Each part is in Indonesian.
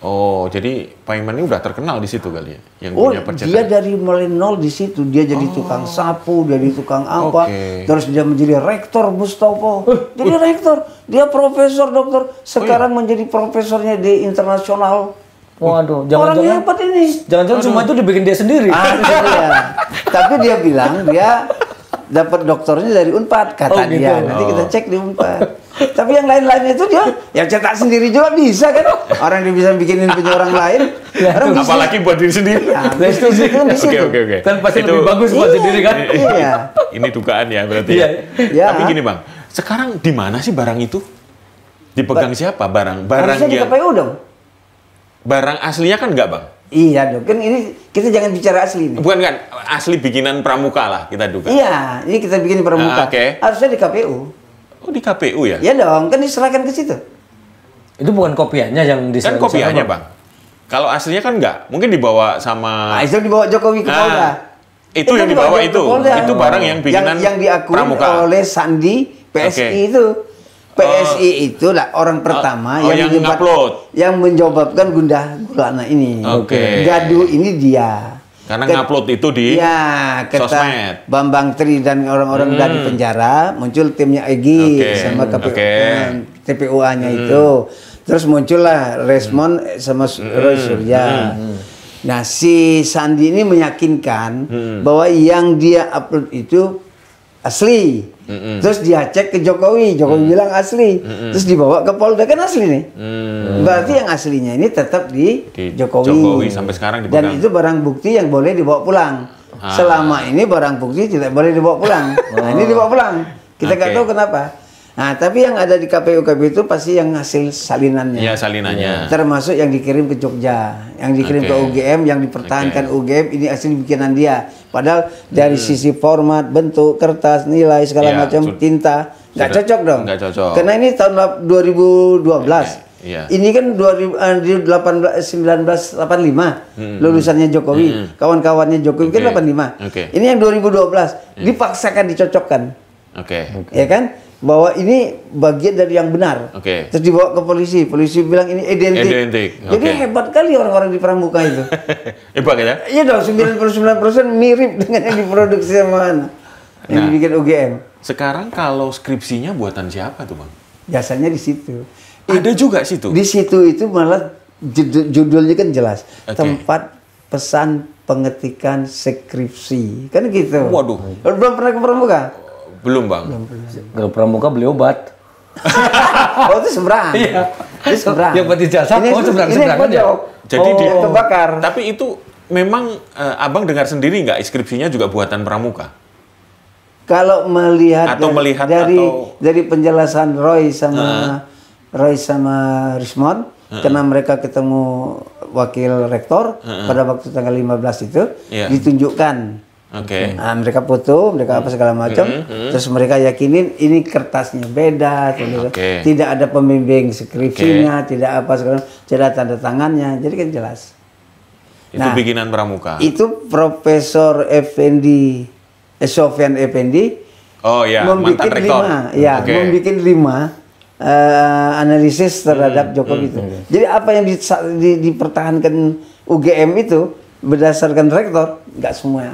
Oh, jadi Pak Iman ini udah terkenal di situ kali ya, yang punya percetakan. Dia dari mulai nol di situ, dia jadi tukang sapu, jadi tukang apa, terus dia menjadi rektor Mustopo, jadi rektor, dia profesor dokter, sekarang menjadi profesornya di internasional. Waduh, orang hebat ini. Jangan-jangan semua itu dibikin dia sendiri. Tapi dia bilang dia dapat doktornya dari Unpad, kata dia. Nanti kita cek di Unpad. Tapi yang lain-lainnya itu dia yang cetak sendiri juga bisa kan? Orang dia bisa bikinin punya orang lain. Apalagi buat diri sendiri. Oke. Kan pasti lebih bagus buat sendiri kan? Iya. Ini dugaan ya berarti. Iya. Tapi gini Bang, sekarang di mana sih barang itu? Dipegang siapa barang? Barang harusnya yang di KPU dong. Barang aslinya kan enggak Bang? Iya dong, kan ini kita jangan bicara asli nih. Bukan kan, asli bikinan pramuka lah kita duga. Iya, ini kita bikin pramuka. Harusnya di KPU. Oh di KPU ya? Iya dong, kan diserahkan ke situ. Itu bukan kopiannya yang diserahkan? Kan kopiannya Bang. Kalau aslinya kan enggak, mungkin dibawa sama. Nah, itu dibawa Jokowi ke Polda. Itu yang dibawa itu barang yang bikinan yang diakui pramuka oleh Sandi PSI itu. PSI itulah orang pertama yang menjawabkan Gundah Gulana ini. Gaduh ini dia. Karena ngupload itu di sosmed. Bambang Tri dan orang-orang udah di penjara, muncul timnya Egy sama TPUA-nya itu. Terus muncullah Resmond sama Roy Surya. Nah, si Sandi ini meyakinkan bahwa yang dia upload itu asli. Terus dia cek ke Jokowi, Jokowi bilang asli. Terus dibawa ke Polda, kan asli nih. Berarti yang aslinya ini tetap di Jokowi sampai sekarang dipegang. Dan itu barang bukti yang boleh dibawa pulang. Selama ini barang bukti tidak boleh dibawa pulang. Nah, ini dibawa pulang. Kita nggak tahu kenapa. Nah, tapi yang ada di KPU itu pasti yang hasil salinannya. Iya, salinannya. Termasuk yang dikirim ke Jogja, yang dikirim ke UGM, yang dipertahankan UGM, ini asli bikinan dia. Padahal dari sisi format, bentuk, kertas, nilai, segala macam, tinta, nggak cocok dong. Nggak cocok. Karena ini tahun 2012. Ini kan 1985 lulusannya Jokowi, kawan-kawannya Jokowi kan 85. Ini yang 2012 dipaksakan dicocokkan. Ya kan? Bahwa ini bagian dari yang benar. Terus dibawa ke polisi. Polisi bilang ini identik. Jadi hebat kali orang-orang di pramuka itu. Hebat ya? Iya dong, 99% mirip dengan yang diproduksi sama yang dibikin UGM. Sekarang kalau skripsinya buatan siapa tuh Bang? Biasanya di situ. Ada juga situ? Di situ itu malah judulnya kan jelas. Tempat pesan pengetikan skripsi. Kan gitu. Waduh. Belum pernah ke pramuka? Belum Bang. Kalau pramuka beli obat. Oh itu seberang. Iya. Itu seberang. Yang berarti jasa. Seberang aja. Jadi dia kebakar. Tapi itu memang Abang dengar sendiri nggak skripsinya juga buatan pramuka? Kalau melihat dari penjelasan Roy sama Rismond, karena mereka ketemu wakil rektor pada waktu tanggal 15 itu ditunjukkan. Nah, mereka foto, mereka apa segala macam, terus mereka yakinin ini kertasnya beda, tidak ada pembimbing skripsinya, tidak apa segala, tidak tanda tangannya, jadi kan jelas. Itu bikinan pramuka. Itu Profesor Effendi, Sofyan Effendi, mantan rektor. Membuat 5 analisis terhadap Jokowi itu. Jadi apa yang dipertahankan UGM itu berdasarkan rektor, nggak semua.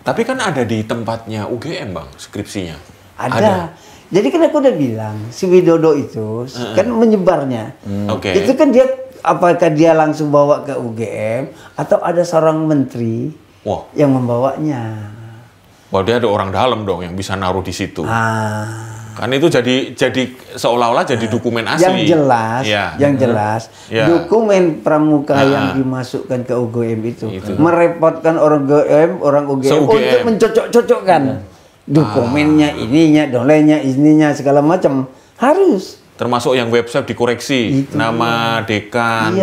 Tapi kan ada di tempatnya UGM Bang, skripsinya. Ada. Jadi kan aku udah bilang, si Widodo itu kan menyebarnya. Itu kan dia, apakah dia langsung bawa ke UGM, atau ada seorang menteri yang membawanya. Wah, dia ada orang dalam dong yang bisa naruh di situ. Kan itu jadi seolah-olah jadi dokumen asli. Yang jelas, dokumen pramuka yang dimasukkan ke UGM itu merepotkan orang UGM untuk mencocok-cocokkan dokumennya, ininya, ininya segala macam harus. Termasuk yang website dikoreksi, nama dekan,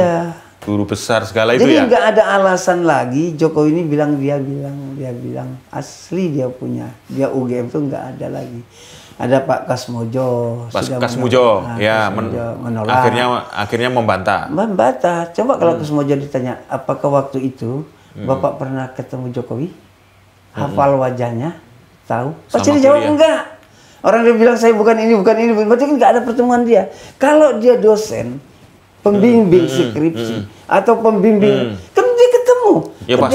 guru besar segala itu ya. Jadi nggak ada alasan lagi Jokowi ini dia bilang asli dia punya, dia UGM tuh nggak ada lagi. Ada Pak Kasmojo. Kasmojo, menolak. Akhirnya membantah. Coba kalau Kasmojo ditanya, apakah waktu itu Bapak pernah ketemu Jokowi? Hafal wajahnya? Tahu? Pasti dia jawab enggak. Orang dia bilang saya bukan ini. Berarti kan nggak ada pertemuan dia. Kalau dia dosen, pembimbing skripsi atau pembimbing, kan dia ketemu. Ya kan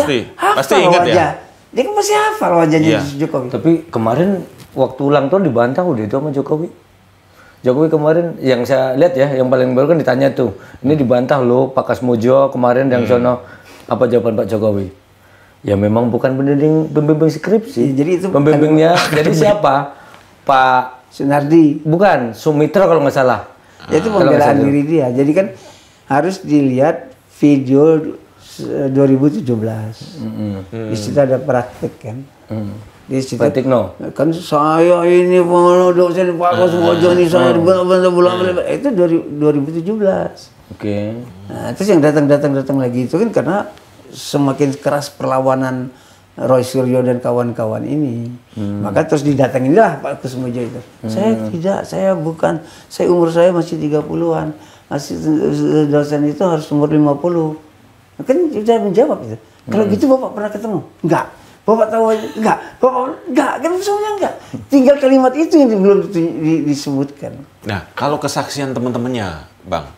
pasti ingat wajah. ya. Dia kan pasti hafal wajahnya Jokowi. Tapi kemarin waktu ulang tahun dibantah udah itu sama Jokowi. Jokowi kemarin yang saya lihat ya, yang paling baru kan ditanya tuh, ini dibantah loh Pak Kasmojo kemarin yang sono, apa jawaban Pak Jokowi? Ya memang bukan pembimbing skripsi. Jadi itu pembimbingnya jadi siapa? Pak Sunardi. Bukan, Sumitra kalau nggak salah. Ya itu pembelaan diri dia. Jadi kan harus dilihat video 2017. Di situ ada praktek kan. Di situ kan saya ini dosen Pak Kasmojo ini saya bulan itu 2017. Oke. Nah, terus yang datang lagi itu kan karena semakin keras perlawanan Roy Suryo dan kawan-kawan ini. Maka terus didatanginlah Pak Kasmojo itu. Saya tidak, saya bukan, saya umur saya masih 30-an. Masih dosen itu harus umur 50. Kan sudah menjawab itu. Kalau gitu Bapak pernah ketemu? Enggak. Bapak tahu enggak? Bapak enggak, kan semuanya enggak. Tinggal kalimat itu yang belum disebutkan. Nah, kalau kesaksian teman-temannya, Bang.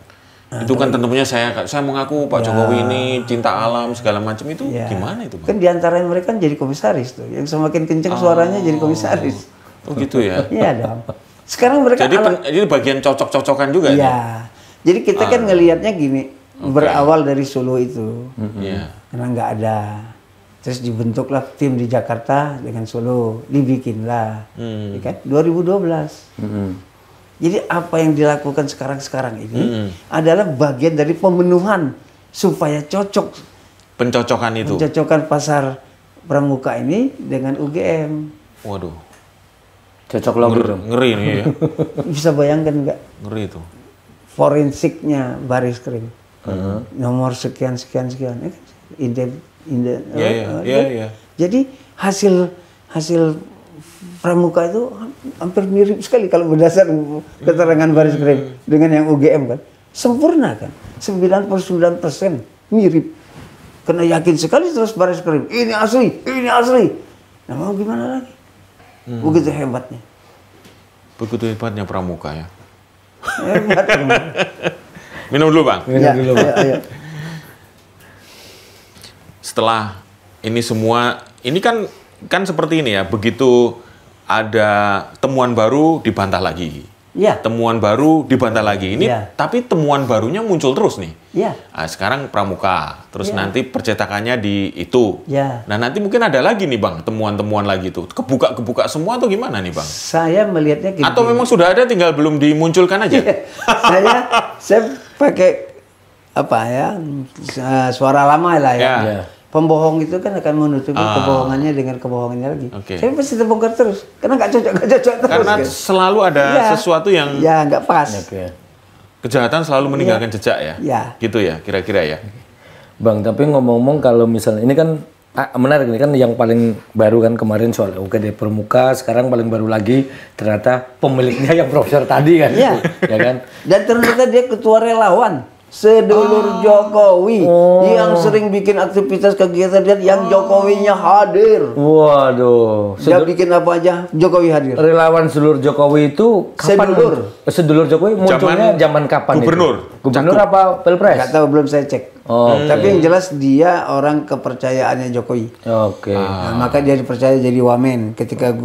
Itu kan tentunya saya mengaku Pak Jokowi ini cinta alam segala macam itu gimana itu, Bang? Kan diantara mereka kan jadi komisaris tuh. Yang semakin kencang suaranya jadi komisaris. Oh gitu ya? Iya dong. Sekarang mereka jadi bagian cocok-cocokan juga ya? Iya. Jadi kita kan ngelihatnya gini, berawal dari Solo itu. Karena nggak ada. Terus dibentuklah tim di Jakarta dengan Solo, dibikinlah. Ya kan? 2012. Jadi apa yang dilakukan sekarang ini adalah bagian dari pemenuhan supaya cocok. Pencocokan itu? Pencocokan pasar pramuka ini dengan UGM. Waduh. Cocok lagi dong. Ngeri nih ya. Bisa bayangkan nggak? Ngeri itu. Forensiknya Baris Krim. Nomor sekian. Jadi hasil pramuka itu hampir mirip sekali kalau berdasar keterangan Baris Krim dengan yang UGM kan. Sempurna kan. 99% mirip. Karena yakin sekali terus Baris Krim. Ini asli. Nah mau gimana lagi? Begitu hebatnya. Begitu hebatnya pramuka ya. Hebat. Minum dulu, Bang. Minum dulu, Bang. Ayo. Setelah ini semua, ini kan seperti ini ya, begitu ada temuan baru dibantah lagi. Ya. Temuan baru dibantah lagi. Ini tapi temuan barunya muncul terus nih. Ya. Nah, sekarang pramuka, terus nanti percetakannya di itu. Ya. Nah, nanti mungkin ada lagi nih, Bang, temuan-temuan lagi tuh. Kebuka semua atau gimana nih, Bang? Saya melihatnya gini. Atau memang sudah ada tinggal belum dimunculkan aja? saya pakai apa ya? Suara lama lah ya. Pembohong itu kan akan menutupi kebohongannya dengan kebohongannya lagi. Tapi pasti terbongkar terus, karena nggak cocok terus. Karena kan? Selalu ada sesuatu yang nggak pas. Kejahatan selalu meninggalkan jejak ya. Gitu ya, kira-kira ya. Bang, tapi ngomong-ngomong kalau misalnya ini kan menarik, ini kan yang paling baru kan kemarin soal UKD Pramuka, sekarang paling baru lagi ternyata pemiliknya yang profesor tadi kan. Ya kan? Dan ternyata dia ketua relawan. Sedulur Jokowi yang sering bikin aktivitas kegiatan yang Jokowinya hadir. Waduh. Dia bikin apa aja Jokowi hadir. Relawan sedulur Jokowi itu kapan? Sedulur Jokowi munculnya zaman kapan? Gubernur apa Pilpres? Gak tahu, belum saya cek. Tapi yang jelas dia orang kepercayaannya Jokowi. Nah, maka dia dipercaya jadi wamen ketika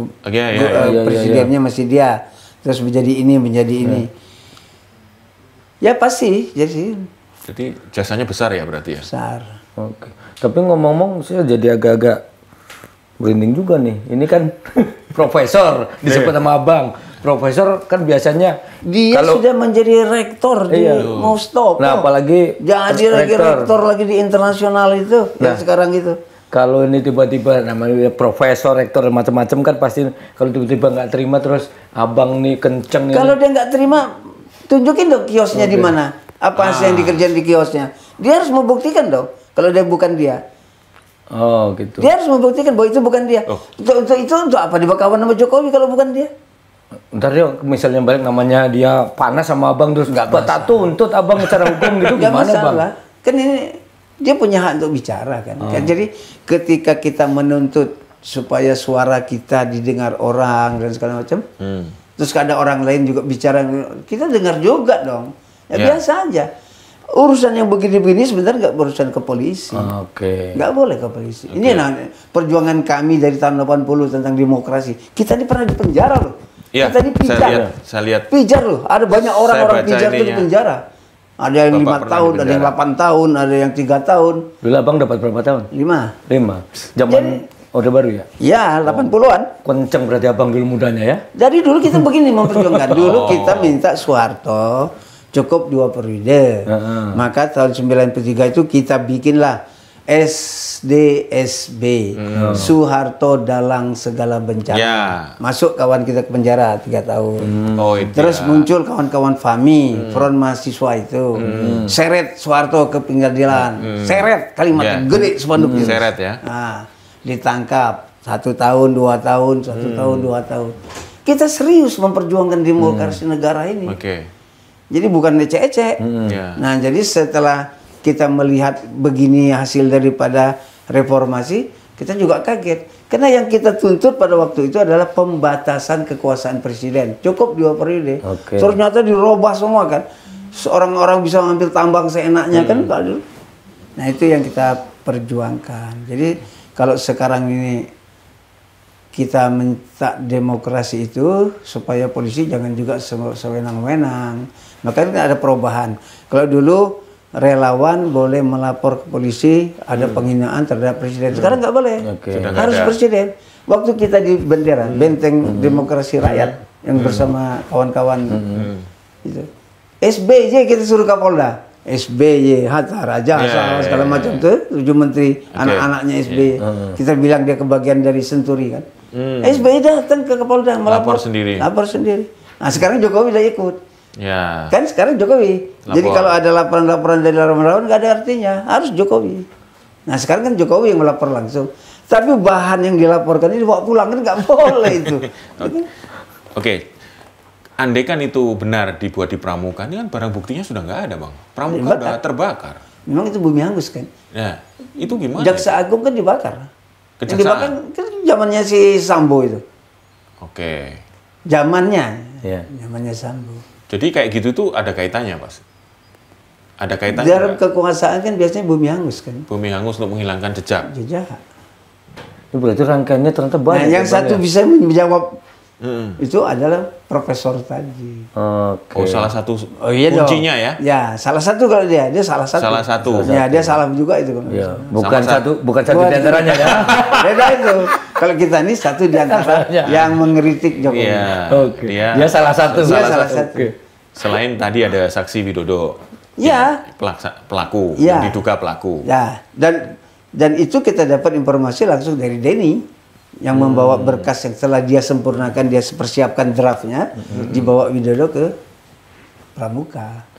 presidennya masih dia. Terus menjadi ini. Ya pasti, jadi jasanya besar ya berarti ya? Besar. Oke. Tapi ngomong-ngomong saya jadi agak-agak merinding juga nih. Ini kan profesor disebut sama Abang. Profesor kan biasanya dia sudah menjadi rektor di mau stop. Nah, apalagi jadi rektor lagi di internasional itu yang sekarang itu. Kalau ini tiba-tiba namanya profesor, rektor macam-macam kan pasti kalau tiba-tiba nggak terima terus Abang nih kenceng. Kalau dia nggak terima, tunjukin dong kiosnya di mana. Apa hasil yang dikerjain di kiosnya. Dia harus membuktikan dong kalau dia bukan dia. Oh gitu. Dia harus membuktikan bahwa itu bukan dia. Itu untuk apa dibakawan sama Jokowi kalau bukan dia? Ntar dia misalnya balik namanya dia panas sama Abang terus nggak tahu tuntut Abang secara hukum gitu gimana Bang? Kan ini dia punya hak untuk bicara kan. Jadi ketika kita menuntut supaya suara kita didengar orang dan segala macam. Terus ada orang lain juga bicara, kita dengar juga dong. Biasa aja. urusan yang begini-begini sebenarnya nggak berurusan ke polisi. Oke. Nggak boleh ke polisi. Ini perjuangan kami dari tahun 80 tentang demokrasi. Kita ini pernah di penjara loh. Ya, kita ini pijar. Saya lihat. Pijar loh. Ada banyak orang-orang pijar itu di penjara. Ada yang 5 tahun, ada yang 8 tahun, ada yang 3 tahun. Dulu abang dapat berapa tahun? 5. Zaman Orde Baru ya? Ya, 80-an. Kenceng berarti abang dulu mudanya ya? Jadi dulu kita begini memperjuangkan. Dulu kita minta Soeharto cukup 2 periode. Maka tahun 93 itu kita bikinlah SDSB, Soeharto Dalang Segala Bencana. Ya. Masuk kawan kita ke penjara 3 tahun. Itu Terus muncul kawan-kawan FAMI, Front Mahasiswa itu. Seret Soeharto ke pengadilan. Seret kalimat gede spanduknya. Seret ya. Nah, ditangkap 1 tahun, 2 tahun, 1 tahun, 2 tahun. Kita serius memperjuangkan demokrasi negara ini. Jadi bukan ecek-ecek. Nah, jadi setelah kita melihat begini hasil daripada reformasi, kita juga kaget. Karena yang kita tuntut pada waktu itu adalah pembatasan kekuasaan presiden. Cukup 2 periode. Ternyata dirubah semua kan. Seorang orang bisa mengambil tambang seenaknya kan. Nah, itu yang kita perjuangkan. Jadi kalau sekarang ini kita minta demokrasi itu supaya polisi jangan juga sewenang-wenang. Makanya ada perubahan. Kalau dulu relawan boleh melapor ke polisi ada penghinaan terhadap presiden. Sekarang nggak boleh. Harus presiden. Waktu kita di bendera, benteng demokrasi rakyat yang bersama kawan-kawan itu. SBY kita suruh Kapolda. SBY, Hatta, Raja, segala macam tuh, 7 menteri, anak-anaknya SBY. Kita bilang dia kebagian dari Senturi kan. SBY datang ke Kapolda melapor sendiri. Lapor sendiri. Nah, sekarang Jokowi udah ikut. Ya. Kan sekarang Jokowi. Jadi kalau ada laporan-laporan dari lawan-lawan nggak ada artinya, harus Jokowi. Nah, sekarang kan Jokowi yang melapor langsung. Tapi bahan yang dilaporkan ini dibawa pulang kan nggak boleh itu. Oke. Andai kan itu benar dibuat di Pramuka, ini kan barang buktinya sudah nggak ada, Bang. Pramuka udah terbakar. Memang itu bumi hangus kan? Nah, itu gimana? Jaksa Agung kan dibakar. Yang dibakar kan zamannya si Sambo itu. Zamannya. Zamannya Sambo. Jadi kayak gitu tuh ada kaitannya, Mas? Ada kaitannya? Dalam kekuasaan kan biasanya bumi hangus kan? Bumi hangus untuk menghilangkan jejak. Jejak. Itu berarti rangkaiannya ternyata banyak. Nah, yang satu bisa menjawab itu adalah profesor tadi. Salah satu kuncinya ya? Ya, salah satu kalau dia salah satu. Salah satu. Ya, dia salah juga itu. Ya, bukan satu di antaranya ya. Beda itu. Kalau kita ini satu di antara yang mengkritik Jokowi. Iya. Dia salah satu. Salah satu. Selain tadi ada saksi Widodo. Ya. Pelaku, yang diduga pelaku. Ya, dan itu kita dapat informasi langsung dari Denny yang membawa berkas yang setelah dia sempurnakan, dia persiapkan draftnya, dibawa Widodo ke Pramuka.